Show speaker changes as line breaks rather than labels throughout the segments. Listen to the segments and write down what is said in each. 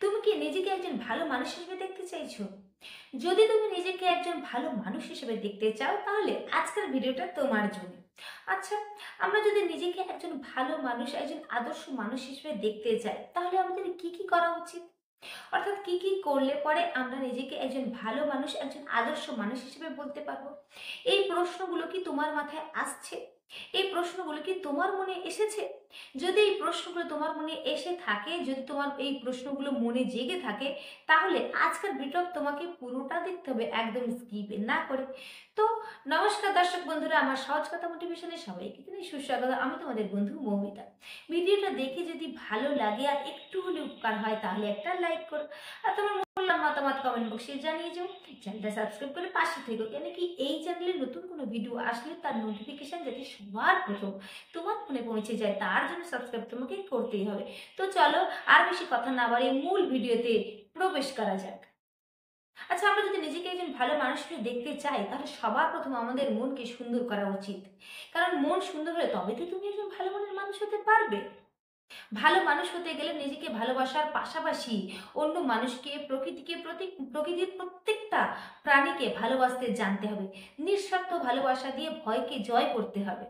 তুমি কি নিজেকে একজন ভালো মানুষ হিসেবে দেখতে চাইছো? যদি তুমি নিজেকে একজন ভালো মানুষ হিসেবে দেখতে চাও তাহলে আজকের ভিডিওটা তোমার জন্য। আচ্ছা, আমরা যদি নিজেকে একজন ভালো মানুষ, একজন আদর্শ মানুষ হিসেবে দেখতে চাই তাহলে আমাদের কি কি করা উচিত? অর্থাৎ কি কি করলে পরে আমরা নিজেকে একজন ভালো মানুষ, একজন আদর্শ মানুষ হিসেবে বলতে পারবো? এই প্রশ্নগুলো কি তোমার মাথায় আসছে? এই প্রশ্নগুলো কি তোমার মনে এসেছে? যদি এই প্রশ্নগুলো তোমার মনে এসে থাকে, যদি তোমার এই প্রশ্নগুলো মনে জেগে থাকে, তাহলে আজকের ভিডিও তোমাকে পুরোটা দেখতে হবে, একদম স্কিপ না করে। তো নমস্কার দর্শক বন্ধুরা, আমার সহজ কথা মোটিভেশনে সবাইকে জানাই সুস্বাগত। আমি তোমাদের বন্ধু মৌমিতা। ভিডিওটা দেখে যদি ভালো লাগে আর একটু হলে উপকার হয় তাহলে একটা লাইক করো, আর তোমার মূল্যবান মতামত কমেন্ট বক্সে জানিয়ে যাও। চ্যানেলটা সাবস্ক্রাইব করে পাশে থেকো, কেন কি এই চ্যানেলে নতুন কোনো ভিডিও আসলে তার নোটিফিকেশন যাতে সবার প্রথম তোমার ফোনে পৌঁছে যায় তার জন্য সাবস্ক্রাইব তোমাকে করতেই হবে। তো চলো আর বেশি কথা না বাড়িয়ে মূল ভিডিওতে প্রবেশ করা যাক। আচ্ছা, আমরা যদি নিজেকে একজন ভালো মানুষ হিসেবে দেখতে চাই তাহলে সবার প্রথম আমাদের মনকে সুন্দর করা উচিত। কারণ মন সুন্দর হলে তবে তো তুমি একজন ভালো মনের মানুষ হতে পারবে। ভালো মানুষ হতে গেলে নিজেকে ভালোবাসার পাশাপাশি অন্য মানুষকে, প্রকৃতির প্রত্যেকটা প্রাণীকে ভালোবাসতে জানতে হবে। নিঃস্বার্থ ভালোবাসা দিয়ে ভয়কে জয় করতে হবে।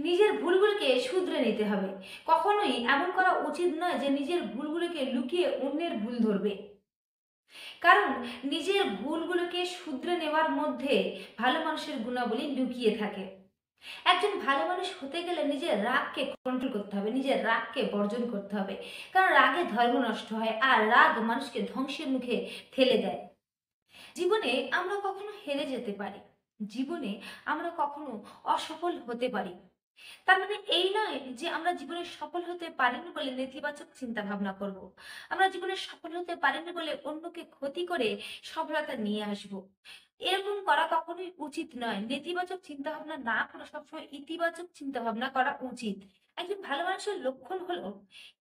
নিজের ভুলগুলোকে শুধরে নিতে হবে। কখনোই এমন করা উচিত নয় যে নিজের ভুলগুলোকে লুকিয়ে অন্যের ভুল ধরবে। কারণ নিজের ভুলগুলোকে শুধরে নেওয়ার মধ্যে ভালো মানুষের গুণাবলী লুকিয়ে থাকে। একজন ভালো মানুষ হতে গেলে নিজের রাগকে কন্ট্রোল করতে হবে, নিজের রাগকে বর্জন করতে হবে। কারণ রাগে ধর্ম নষ্ট হয় আর রাগ মানুষকে ধ্বংসের মুখে ঠেলে দেয়। জীবনে আমরা কখনো হেরে যেতে পারি, জীবনে আমরা কখনো অসফল হতে পারি। তার মানে এই নয় যে আমরা জীবনে সফল হতে পারিনি বলে নেতিবাচক চিন্তা ভাবনা করব। আমরা জীবনে সফল হতে পারিনি বলে অন্যকে ক্ষতি করে সফলতা নিয়ে আসব। এরকম করা কখনোই উচিত নয়। নেতিবাচক চিন্তা ভাবনা না করে সবসময় ইতিবাচক চিন্তা ভাবনা করা উচিত। একজন ভালো মানুষের লক্ষণ হলো,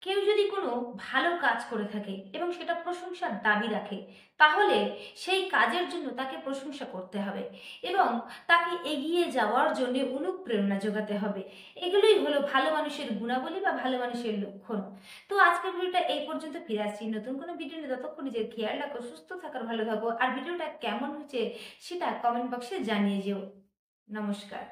কেউ যদি কোনো ভালো কাজ করে থাকে এবং সেটা প্রশংসার দাবি রাখে, তাহলে সেই কাজের জন্য তাকে প্রশংসা করতে হবে এবং তাকে এগিয়ে যাওয়ার জন্য অনুপ্রেরণা যোগাতে হবে। এগুলোই হলো ভালো মানুষের গুণাবলী বা ভালো মানুষের লক্ষণ। তো আজকের ভিডিওটা এই পর্যন্ত, ফিরে আসছি নতুন কোনো ভিডিও নিয়ে। ততক্ষণ নিজের খেয়াল রাখো, সুস্থ থাকার, ভালো থাকো। আর ভিডিওটা কেমন হয়েছে সেটা কমেন্ট বক্সে জানিয়ে যেও। নমস্কার।